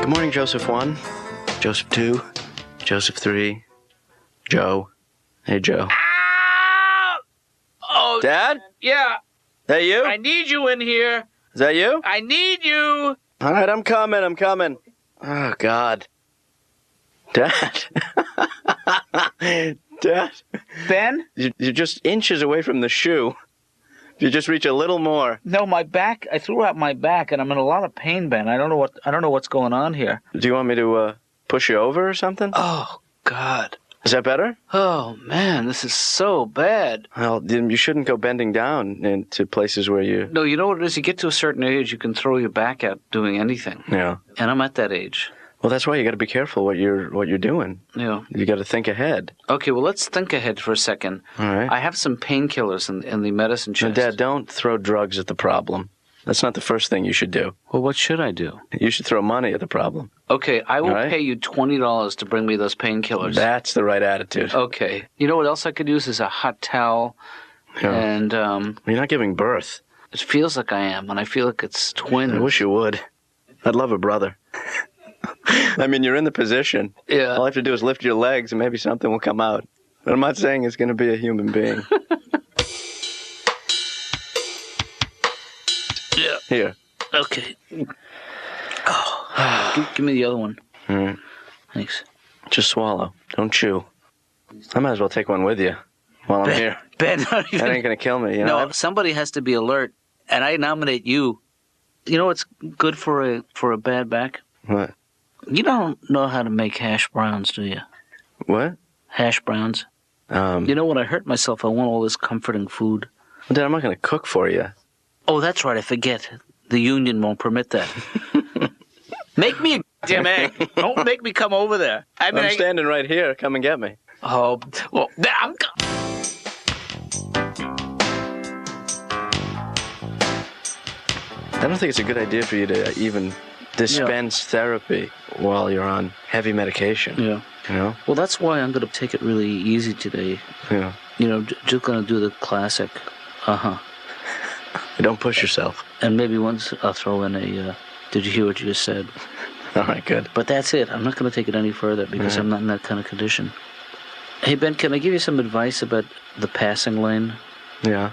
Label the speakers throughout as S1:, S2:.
S1: Good morning, Joseph 1, Joseph 2, Joseph 3, Joe. Hey, Joe.
S2: Ow! Oh,
S1: Dad?
S2: Yeah.
S1: That you?
S2: I need you in here.
S1: Is that you?
S2: I need you.
S1: All right, I'm coming. Oh, God. Dad. Dad.
S2: Ben?
S1: You're just inches away from the shoe. If you just reach a little more.
S2: No, my back. I threw out my back, and I'm in a lot of pain, Ben. I don't know what's going on here.
S1: Do you want me to push you over or something?
S2: Oh, God.
S1: Is that better?
S2: Oh, man, this is so bad.
S1: Well, then you shouldn't go bending down into places where you...
S2: No, you know what it is? You get to a certain age, you can throw your back out doing anything.
S1: Yeah.
S2: And I'm at that age.
S1: Well, that's why you got to be careful what you're doing.
S2: Yeah.
S1: You got to think ahead.
S2: Okay, well, let's think ahead for a second.
S1: All right.
S2: I have some painkillers in the medicine chest.
S1: Now, Dad, don't throw drugs at the problem. That's not the first thing you should do.
S2: Well, what should I do?
S1: You should throw money at the problem.
S2: Okay, I will pay you $20 to bring me those painkillers.
S1: That's the right attitude.
S2: Okay. You know what else I could use is a hot towel.
S1: Yeah.
S2: And
S1: You're not giving birth.
S2: it feels like I am, and I feel like it's twins.
S1: I wish you would. I'd love a brother. I mean, you're in the position.
S2: Yeah.
S1: All I have to do is lift your legs and maybe something will come out. But I'm not saying it's going to be a human being.
S2: Yeah.
S1: Here.
S2: Okay. Oh. Give me the other one.
S1: All right.
S2: Thanks.
S1: Just swallow. Don't chew. I might as well take one with you while I'm here.
S2: Ben,
S1: That ain't going to kill me. You know?
S2: no, somebody has to be alert, and I nominate you. You know what's good for a bad back?
S1: What?
S2: You don't know how to make hash browns, do you?
S1: What?
S2: Hash browns. You know, when I hurt myself, I want all this comforting food.
S1: Well, Dad, I'm not going to cook for you.
S2: Oh, that's right. I forget. The union won't permit that. Make me a damn egg. Don't make me come over there. I mean,
S1: I'm standing right here. Come and get me.
S2: Oh, well, I'm...
S1: I don't think it's a good idea for you to even dispense therapy while you're on heavy medication.
S2: Yeah.
S1: You know?
S2: Well, that's why I'm going to take it really easy today.
S1: Yeah.
S2: You know, just going to do the classic.
S1: Don't push yourself.
S2: And maybe once I'll throw in a, did you hear what you just said?
S1: All right, good.
S2: But that's it. I'm not going to take it any further because I'm not in that kind of condition. Hey, Ben, can I give you some advice about the passing lane?
S1: Yeah.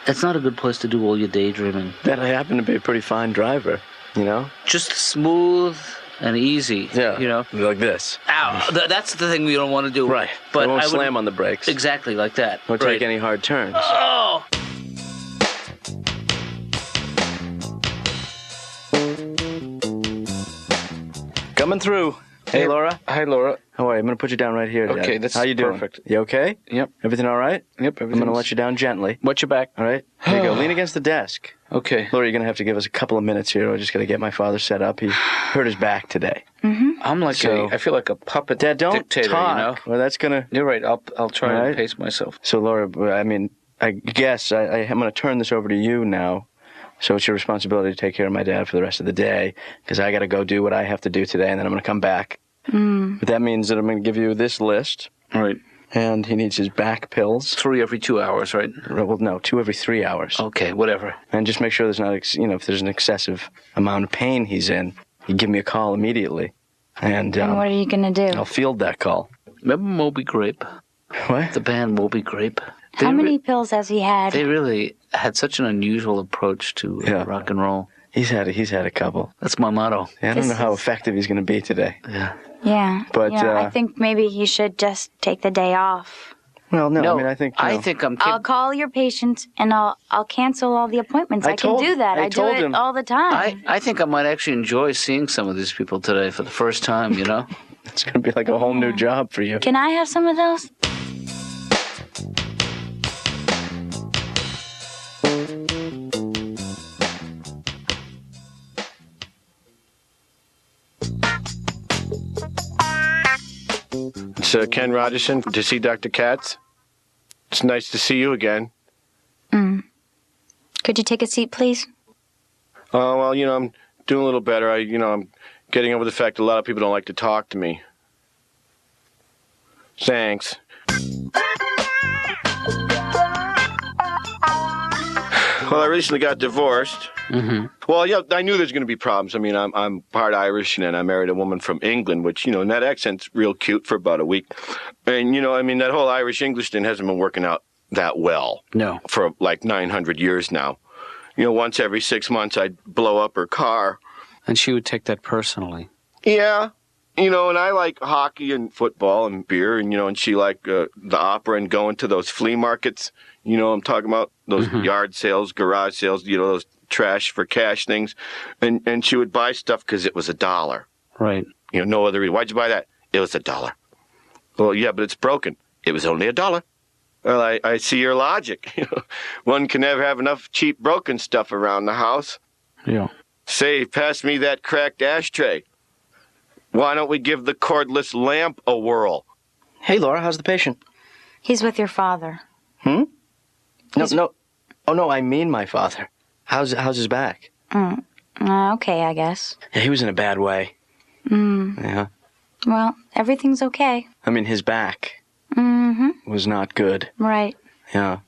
S2: It's not a good place to do all your daydreaming.
S1: Dad, I happen to be a pretty fine driver, you know?
S2: Just smooth and easy.
S1: Yeah.
S2: You know?
S1: Like this.
S2: Ow! That's the thing we don't want to do.
S1: Right.
S2: But
S1: I won't
S2: I would
S1: slam on the brakes.
S2: Exactly like that.
S1: Or take any hard turns.
S2: Oh!
S1: Coming through. Hey, Laura.
S2: Hi, Laura.
S1: How are you? I'm going to put you down right here, Dad.
S2: Okay, that's
S1: How you doing?
S2: perfect.
S1: You okay?
S2: Yep.
S1: Everything all right?
S2: Yep,
S1: I'm going to let you down gently.
S2: Watch your back.
S1: All right? Here you go. Lean against the desk.
S2: Okay.
S1: Laura, you're going to have to give us a couple of minutes here. We're just going to get my father set up. He hurt his back today.
S2: I'm like I feel like a puppet
S1: Dad, don't
S2: dictator,
S1: talk.
S2: you know?
S1: Well, that's going to...
S2: You're right. I'll try
S1: All right.
S2: to pace myself.
S1: So, Laura, I mean, I guess I'm going to turn this over to you now. So it's your responsibility to take care of my dad for the rest of the day because I got to go do what I have to do today, and then I'm going to come back. But that means that I'm going to give you this list.
S2: All right.
S1: And he needs his back pills.
S2: 3 every 2 hours, right?
S1: Well, no, 2 every 3 hours.
S2: Okay, whatever.
S1: And just make sure there's not, if there's an excessive amount of pain he's in, you give me a call immediately. And
S3: what are you going to do?
S1: I'll field that call.
S2: Remember Moby Grape?
S1: What?
S2: The band Moby Grape?
S3: How many pills has he had?
S2: They really had such an unusual approach to rock and roll.
S1: He's had a couple.
S2: That's my motto.
S1: Yeah, I don't know how effective he's going to be today.
S2: Yeah.
S3: Yeah.
S1: But
S3: I think maybe he should just take the day off.
S1: Well, no, I mean, I think
S2: I'm
S3: I'll call your patients and I'll cancel all the appointments. I can do that. I do it all the time.
S2: I think I might actually enjoy seeing some of these people today for the first time, you know?
S1: It's going to be like a whole new job for you.
S3: Can I have some of those?
S4: It's Ken Rogerson to see Dr. Katz. It's nice to see you again.
S3: Could you take a seat, please?
S4: Oh, well, I'm doing a little better. I'm getting over the fact that a lot of people don't like to talk to me. Thanks. Well, I recently got divorced.
S2: Mm-hmm.
S4: Well, yeah, I knew there's going to be problems. I mean, I'm part Irish, and I married a woman from England, which, and that accent's real cute for about a week. And, I mean, that whole Irish-English thing hasn't been working out that well.
S2: No.
S4: For like 900 years now. Once every 6 months, I'd blow up her car.
S2: And she would take that personally.
S4: Yeah. And I like hockey and football and beer, and she liked the opera and going to those flea markets. I'm talking about those yard sales, garage sales, those trash for cash things. And she would buy stuff because it was $1.
S2: Right.
S4: No other reason. Why'd you buy that? It was $1. Well, yeah, but it's broken. It was only $1. Well, I see your logic. One can never have enough cheap broken stuff around the house.
S2: Yeah.
S4: Say, pass me that cracked ashtray. Why don't we give the cordless lamp a whirl?
S1: Hey, Laura, how's the patient?
S3: He's with your father.
S1: No. Oh, no, I mean my father. How's his back?
S3: Okay, I guess.
S1: Yeah, he was in a bad way. Yeah.
S3: Well, everything's okay.
S1: I mean, his back was not good.
S3: Right.
S1: Yeah.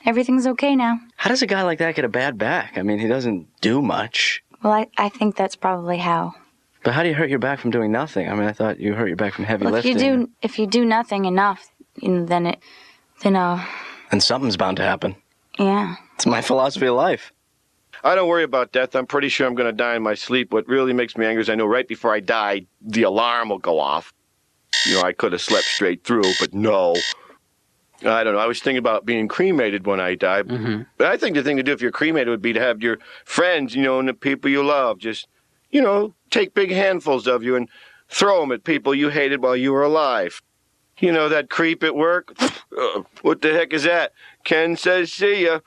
S3: Everything's okay now.
S1: How does a guy like that get a bad back? I mean, he doesn't do much.
S3: Well, I think that's probably how.
S1: But how do you hurt your back from doing nothing? I mean, I thought you hurt your back from heavy lifting.
S3: If you do nothing enough, then
S1: And something's bound to happen.
S3: Yeah.
S1: It's my philosophy of life.
S4: I don't worry about death. I'm pretty sure I'm going to die in my sleep. What really makes me angry is I know right before I die, the alarm will go off. I could have slept straight through, but no. I don't know. I was thinking about being cremated when I die. But I think the thing to do if you're cremated would be to have your friends, and the people you love just, take big handfuls of you and throw them at people you hated while you were alive. That creep at work? What the heck is that? Ken says see ya.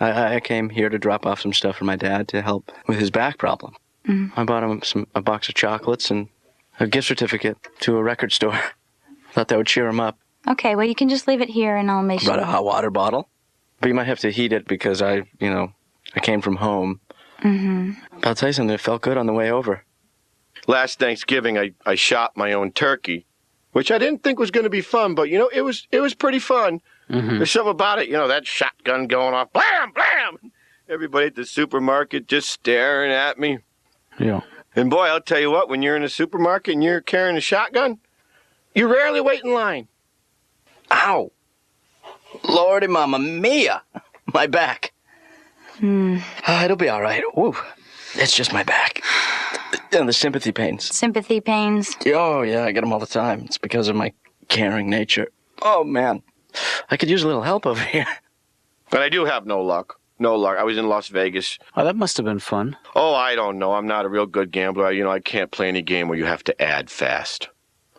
S1: I came here to drop off some stuff for my dad to help with his back problem. I bought him a box of chocolates and a gift certificate to a record store. Thought that would cheer him up.
S3: Okay, well, you can just leave it here and I'll make sure.
S1: Brought a hot water bottle. But you might have to heat it because I came from home. But I'll tell you something, it felt good on the way over.
S4: Last Thanksgiving, I shot my own turkey, which I didn't think was going to be fun, but, it was pretty fun. There's something about it, that shotgun going off, blam, blam. Everybody at the supermarket just staring at me.
S2: Yeah.
S4: And boy, I'll tell you what, when you're in a supermarket and you're carrying a shotgun, you rarely wait in line.
S1: Ow. Lordy Mamma Mia. My back. It'll be all right. Woo. It's just my back. And the sympathy pains.
S3: Sympathy pains?
S1: Oh, yeah, I get them all the time. It's because of my caring nature. Oh, man. I could use a little help over here.
S4: But I do have no luck. No luck. I was in Las Vegas.
S2: Oh, that must have been fun.
S4: Oh, I don't know. I'm not a real good gambler. I can't play any game where you have to add fast.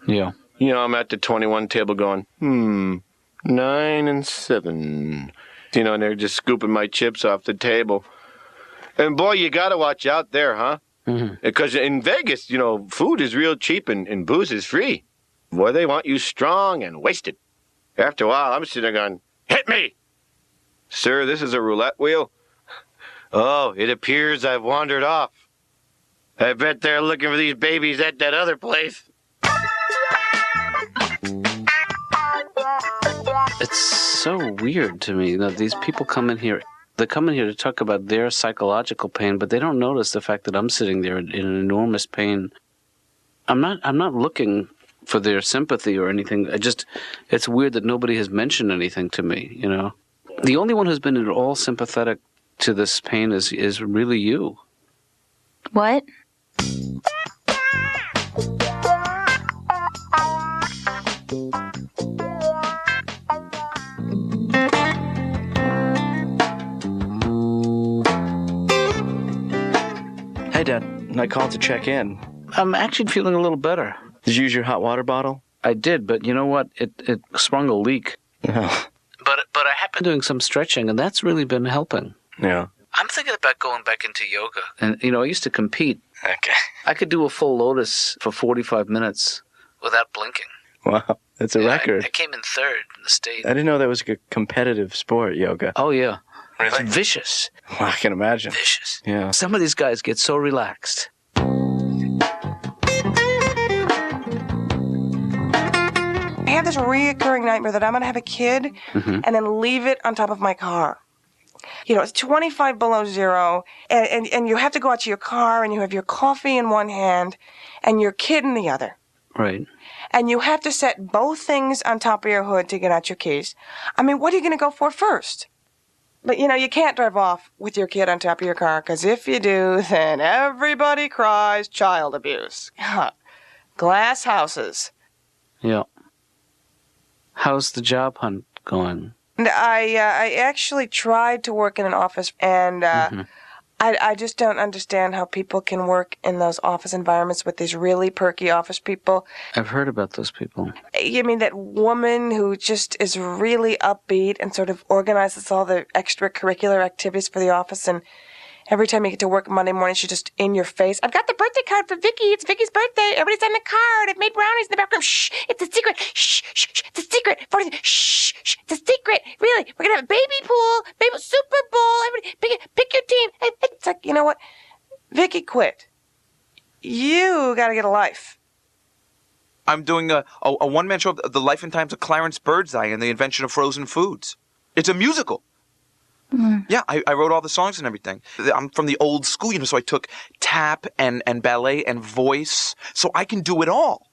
S2: Yeah.
S4: I'm at the 21 table going, 9 and 7. And they're just scooping my chips off the table. And boy, you got to watch out there, huh? Because in Vegas, food is real cheap and booze is free. Boy, they want you strong and wasted. After a while, I'm sitting there going, hit me! Sir, this is a roulette wheel. Oh, it appears I've wandered off. I bet they're looking for these babies at that other place.
S2: It's so weird to me that these people come in here. They come in here to talk about their psychological pain, but they don't notice the fact that I'm sitting there in an enormous pain. I'm not looking for their sympathy or anything. It's weird that nobody has mentioned anything to me, The only one who's been at all sympathetic to this pain is really you.
S3: What?
S1: Hey, Dad. I called to check in.
S2: I'm actually feeling a little better.
S1: Did you use your hot water bottle?
S2: I did, but you know what? It sprung a leak.
S1: Oh.
S2: But I have been doing some stretching, and that's really been helping.
S1: Yeah.
S2: I'm thinking about going back into yoga. And, I used to compete.
S1: Okay.
S2: I could do a full lotus for 45 minutes without blinking.
S1: Wow. That's a record.
S2: I came in third in the state.
S1: I didn't know that was a competitive sport, yoga.
S2: Oh, yeah.
S1: Really?
S2: It's vicious.
S1: Well, I can imagine.
S2: Vicious.
S1: Yeah.
S2: Some of these guys get so relaxed.
S5: I have this reoccurring nightmare that I'm going to have a kid and then leave it on top of my car. It's 25 below zero, and you have to go out to your car, and you have your coffee in one hand and your kid in the other.
S2: Right.
S5: And you have to set both things on top of your hood to get out your keys. I mean, what are you going to go for first? But, you can't drive off with your kid on top of your car, because if you do, then everybody cries child abuse. Glass houses.
S2: Yeah. How's the job hunt going?
S5: And I actually tried to work in an office, and I just don't understand how people can work in those office environments with these really perky office people.
S2: I've heard about those people.
S5: You mean that woman who just is really upbeat and sort of organizes all the extracurricular activities for the office, and every time you get to work Monday morning, she's just in your face. I've got the birthday card for Vicky. It's Vicky's birthday. Everybody send the card. I've made brownies in the background. Shh, it's a secret. Shh, shh, shh, it's a secret. Shh, shh, it's a secret. Really, we're going to have a baby pool, baby Super Bowl. Everybody, pick your team. It's like, you know what? Vicky quit. You got to get a life.
S6: I'm doing a one-man show of the life and times of Clarence Birdseye and the invention of frozen foods. It's a musical. Yeah, I wrote all the songs and everything. I'm from the old school, so I took tap and ballet and voice, so I can do it all.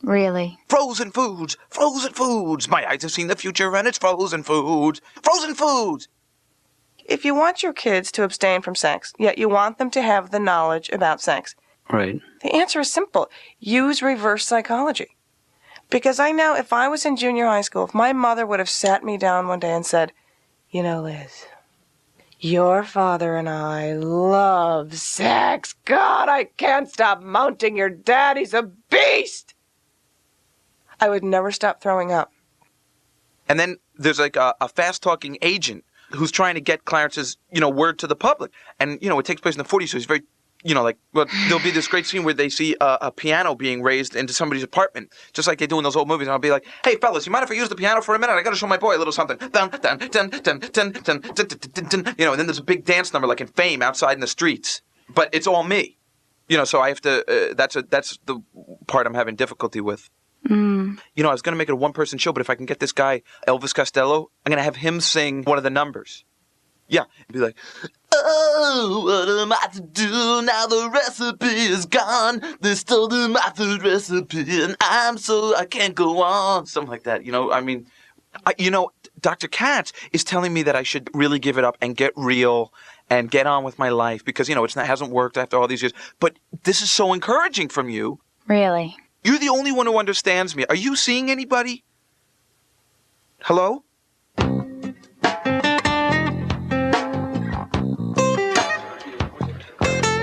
S3: Really?
S6: Frozen foods, frozen foods. My eyes have seen the future and it's frozen foods. Frozen foods!
S5: If you want your kids to abstain from sex, yet you want them to have the knowledge about sex,
S2: right?
S5: The answer is simple. Use reverse psychology. Because I know if I was in junior high school, if my mother would have sat me down one day and said, Liz, your father and I love sex. God, I can't stop mounting your dad. He's a beast. I would never stop throwing up.
S6: And then there's like a fast-talking agent who's trying to get Clarence's, word to the public. And, it takes place in the 40s, so he's very, there'll be this great scene where they see a piano being raised into somebody's apartment, just like they do in those old movies. And I'll be like, hey, fellas, you mind if I use the piano for a minute? I got to show my boy a little something. Dun, dun, dun, dun, dun, dun, dun, dun. And then there's a big dance number like in Fame outside in the streets. But it's all me. So I have to, that's the part I'm having difficulty with. I was going to make it a one-person show, but if I can get this guy, Elvis Costello, I'm going to have him sing one of the numbers. Yeah, be like, oh, what am I to do now the recipe is gone? They stole my food recipe and I can't go on. Something like that, Dr. Katz is telling me that I should really give it up and get real and get on with my life because, it hasn't worked after all these years. But this is so encouraging from you.
S3: Really?
S6: You're the only one who understands me. Are you seeing anybody? Hello?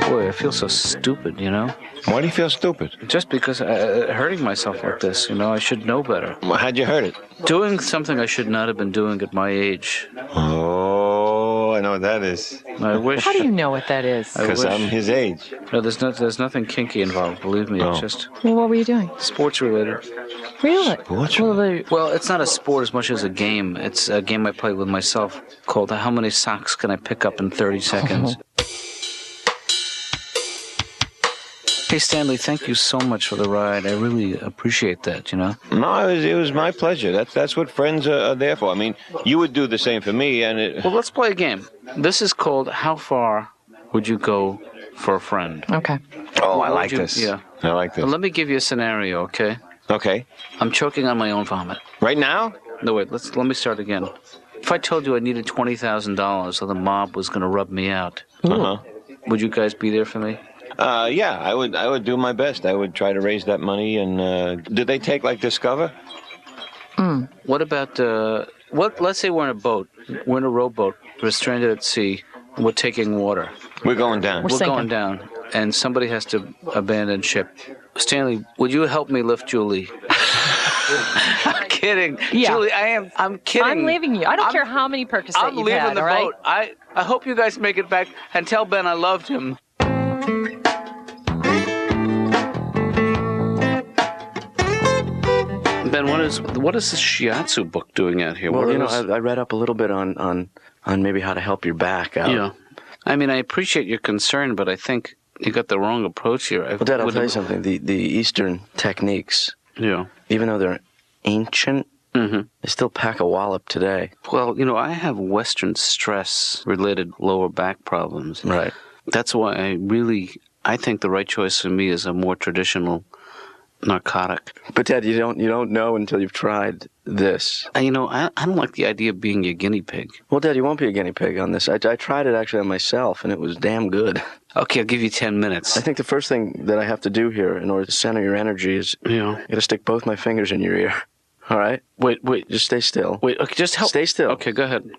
S2: Boy, I feel so stupid,
S4: Why do you feel stupid?
S2: Just because hurting myself like this, I should know better.
S4: Well, how'd you hurt it?
S2: Doing something I should not have been doing at my age.
S4: Oh, I know what that is.
S2: I wish.
S7: How do you know what that is?
S4: Because I'm his age.
S2: No, there's nothing kinky involved. Believe me, it's just.
S7: Well, what were you doing?
S2: Sports related.
S7: Really?
S4: Sports?
S2: Well, it's not a sport as much as a game. It's a game I play with myself called "How Many Socks Can I Pick Up in 30 Seconds?" Hey, Stanley, thank you so much for the ride. I really appreciate that,
S4: No, it was my pleasure. That's what friends are there for. I mean, you would do the same for me, and
S2: Well, let's play a game. This is called How Far Would You Go for a Friend?
S7: Okay.
S4: Oh, I like this.
S2: Yeah.
S4: I like this.
S2: Well, let me give you a scenario, okay?
S4: Okay.
S2: I'm choking on my own vomit.
S4: Right now?
S2: No, wait, let me start again. If I told you I needed $20,000 so the mob was going to rub me out, would you guys be there for me?
S4: Yeah, I would do my best. I would try to raise that money. And did they take like Discover?
S2: What about let's say we're in a boat. We're in a rowboat. We're stranded at sea. We're taking water.
S4: We're going down.
S2: We're going down, and somebody has to abandon ship. Stanley, would you help me lift Julie? I'm kidding.
S7: Yeah.
S2: Julie, I'm kidding.
S7: I'm leaving you. I don't care how many Percocet
S2: I'm
S7: you've
S2: leaving
S7: had,
S2: the
S7: all right?
S2: boat. I hope you guys make it back and tell Ben I loved him. Ben, what is this shiatsu book doing out here?
S1: Well, I read up a little bit on maybe how to help your back out.
S2: Yeah. I mean, I appreciate your concern, but I think you got the wrong approach here.
S1: Well, Dad, I'll tell you something. The Eastern techniques,
S2: yeah,
S1: even though they're ancient,
S2: Mm-hmm.
S1: They still pack a wallop today.
S2: Well, I have Western stress-related lower back problems.
S1: Right.
S2: That's why I think the right choice for me is a more traditional narcotic.
S1: But Dad, you don't know until you've tried this.
S2: I don't like the idea of being a guinea pig.
S1: Well, Dad, you won't be a guinea pig on this. I tried it actually on myself, and it was damn good.
S2: Okay, I'll give you 10 minutes.
S1: I think the first thing that I have to do here in order to center your energy is I got to stick both my fingers in your ear. All right?
S2: Wait.
S1: Just stay still.
S2: Wait, okay, just help.
S1: Stay still.
S2: Okay, go ahead.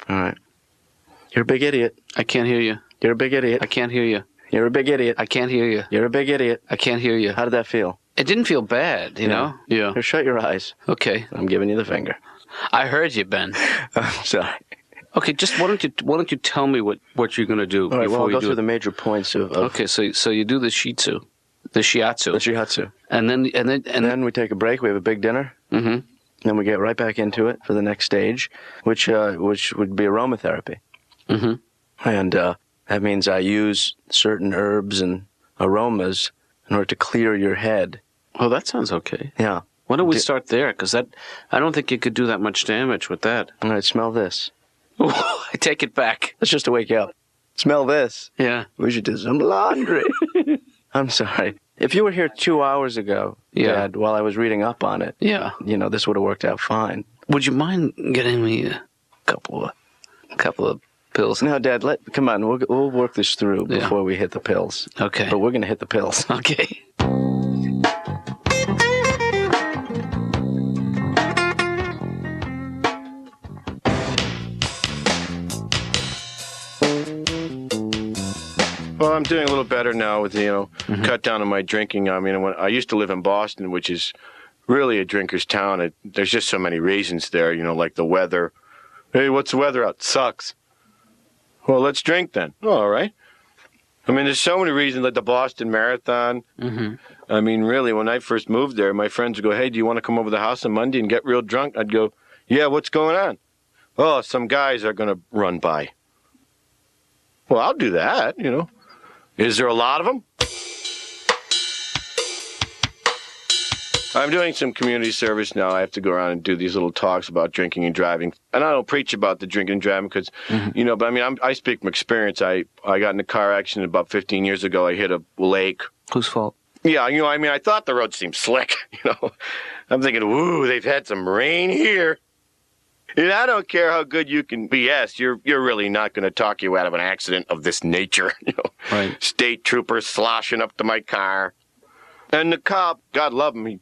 S2: All
S1: right. You're a big idiot.
S2: I can't hear you.
S1: You're a big idiot.
S2: I can't hear you.
S1: You're a big idiot.
S2: I can't hear you.
S1: You're a big idiot.
S2: I can't hear you.
S1: How did that feel?
S2: It didn't feel bad, you know? Yeah.
S1: Here, shut your eyes.
S2: Okay.
S1: I'm giving you the finger.
S2: I heard you, Ben.
S1: I'm sorry.
S2: Okay, just why don't you tell me what you're going to do
S1: All right,
S2: before
S1: I'll
S2: you
S1: go
S2: do
S1: through
S2: it.
S1: the major points of
S2: Okay, so you do the shiatsu. The shiatsu. And then
S1: we take a break. We have a big dinner.
S2: Mm-hmm.
S1: Then we get right back into it for the next stage, which would be aromatherapy.
S2: Mm-hmm.
S1: And that means I use certain herbs and aromas in order to clear your head.
S2: Oh, that sounds okay.
S1: Yeah.
S2: Why don't we start there? Because I don't think you could do that much damage with that.
S1: All right, smell this.
S2: I take it back.
S1: That's just to wake you up. Smell this.
S2: Yeah.
S1: We should do some laundry. I'm sorry. If you were here 2 hours ago, Dad, while I was reading up on it, this would have worked out fine.
S2: Would you mind getting me a couple of pills?
S1: No, Dad, come on. We'll work this through before we hit the pills.
S2: Okay.
S1: But we're going to hit the pills.
S2: Okay.
S4: Well, I'm doing a little better now with cut down on my drinking. I mean, when I used to live in Boston, which is really a drinker's town. There's just so many reasons there, like the weather. Hey, what's the weather out? Sucks. Well, let's drink then. Oh, all right. I mean, there's so many reasons, like the Boston Marathon.
S2: Mm-hmm.
S4: I mean, really, when I first moved there, my friends would go, hey, do you want to come over to the house on Monday and get real drunk? I'd go, yeah, what's going on? Oh, some guys are going to run by. Well, I'll do that, Is there a lot of them? I'm doing some community service now. I have to go around and do these little talks about drinking and driving. And I don't preach about the drinking and driving because, but I mean, I speak from experience. I got in a car accident about 15 years ago. I hit a lake.
S2: Whose fault?
S4: Yeah, I mean, I thought the road seemed slick, I'm thinking, woo, they've had some rain here. And I don't care how good you can BS. You're really not going to talk you out of an accident of this nature.
S2: Right.
S4: State troopers sloshing up to my car. And the cop, God love him,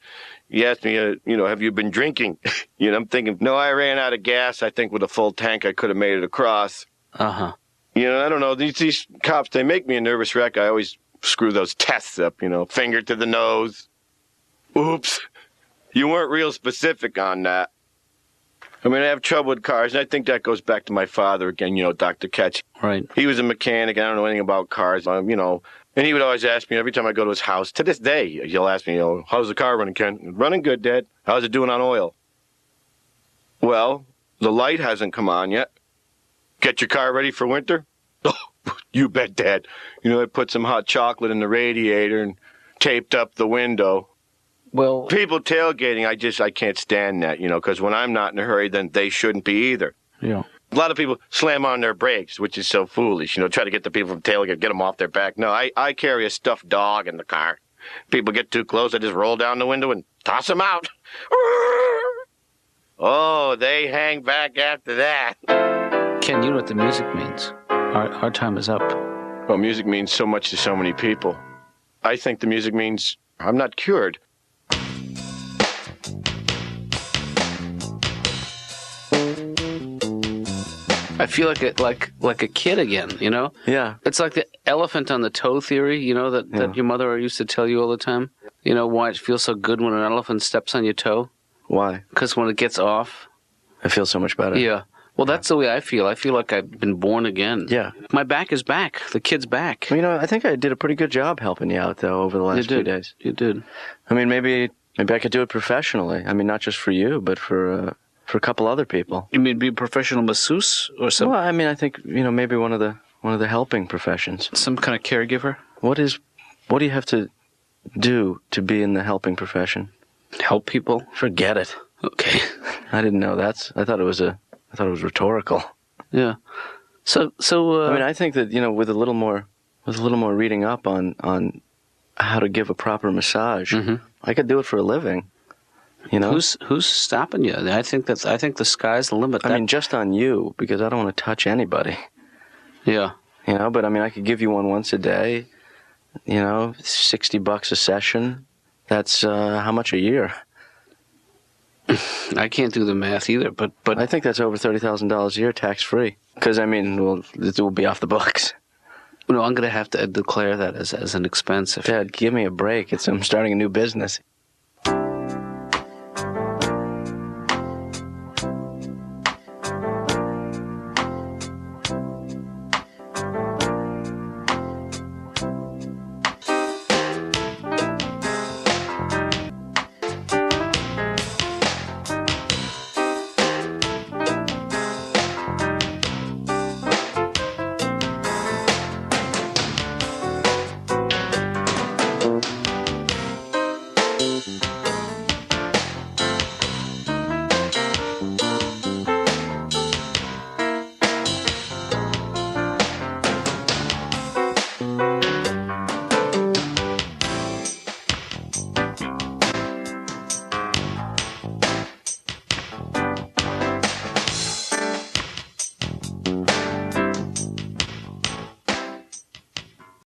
S4: he asked me, have you been drinking? I'm thinking, no, I ran out of gas. I think with a full tank, I could have made it across.
S2: Uh-huh.
S4: I don't know. These cops, they make me a nervous wreck. I always screw those tests up, finger to the nose. Oops. You weren't real specific on that. I mean, I have trouble with cars, and I think that goes back to my father again, Dr. Katz.
S2: Right.
S4: He was a mechanic. I don't know anything about cars, and he would always ask me every time I go to his house. To this day, he'll ask me, how's the car running, Ken? Running good, Dad. How's it doing on oil? Well, the light hasn't come on yet. Get your car ready for winter? Oh, you bet, Dad. I put some hot chocolate in the radiator and taped up the window.
S2: Well,
S4: people tailgating, I can't stand that, because when I'm not in a hurry, then they shouldn't be either.
S2: Yeah.
S4: A lot of people slam on their brakes, which is so foolish, try to get the people from tailgate, get them off their back. No, I carry a stuffed dog in the car. People get too close, I just roll down the window and toss them out. Oh, they hang back after that.
S2: Ken, you know what the music means. Our time is up.
S4: Well, music means so much to so many people. I think the music means I'm not cured.
S2: I feel like a kid again,
S1: Yeah.
S2: It's like the elephant on the toe theory, that your mother used to tell you all the time. Why it feels so good when an elephant steps on your toe?
S1: Why?
S2: Because when it gets off,
S1: I feel so much better.
S2: Yeah. Well, that's the way I feel. I feel like I've been born again.
S1: Yeah.
S2: My back is back. The kid's back.
S1: Well, I think I did a pretty good job helping you out, though, over the last few days.
S2: You did.
S1: I mean, maybe I could do it professionally. I mean, not just for you, but for a couple other people.
S2: You mean be a professional masseuse or something?
S1: Well, I mean, I think, maybe one of the helping professions.
S2: Some kind of caregiver?
S1: What do you have to do to be in the helping profession?
S2: Help people?
S1: Forget it.
S2: Okay.
S1: I didn't know that. I thought it was rhetorical.
S2: Yeah. So.
S1: I mean, I think that with a little more reading up on how to give a proper massage, I could do it for a living.
S2: Who's stopping you? I think the sky's the limit.
S1: I mean, just on you, because I don't want to touch anybody.
S2: Yeah.
S1: But I mean, I could give you one once a day. $60 a session. That's how much a year?
S2: I can't do the math either, but
S1: I think that's over $30,000 a year, tax free. Because I mean, it will be off the books.
S2: No, I'm going to have to declare that as an expense.
S1: Dad, give me a break. I'm starting a new business.